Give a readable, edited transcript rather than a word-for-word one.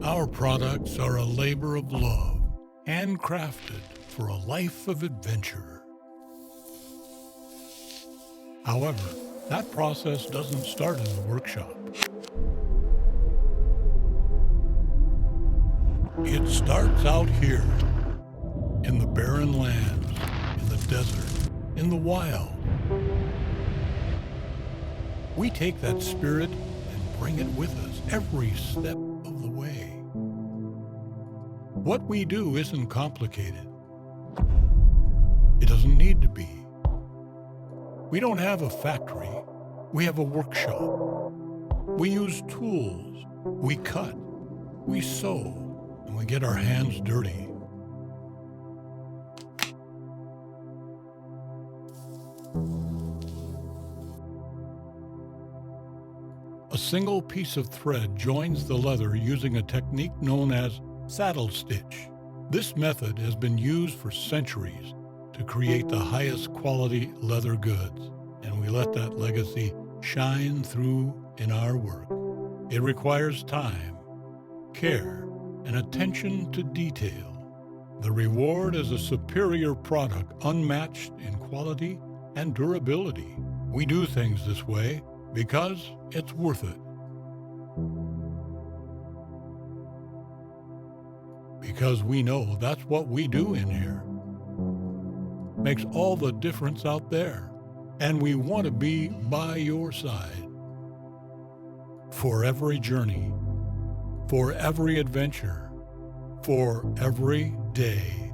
Our products are a labor of love, handcrafted for a life of adventure. However, that process doesn't start in the workshop. It starts out here, in the barren lands, in the desert, in the wild. We take that spirit and bring it with us every step of the way. What we do isn't complicated. It doesn't need to be. We don't have a factory. We have a workshop. We use tools. We cut. We sew. And we get our hands dirty. A single piece of thread joins the leather using a technique known as saddle stitch. This method has been used for centuries to create the highest quality leather goods, and we let that legacy shine through in our work. It requires time, care, and attention to detail. The reward is a superior product unmatched in quality and durability. We do things this way because it's worth it. Because we know that's what we do in here. Makes all the difference out there. And we want to be by your side. For every journey, for every adventure, for every day.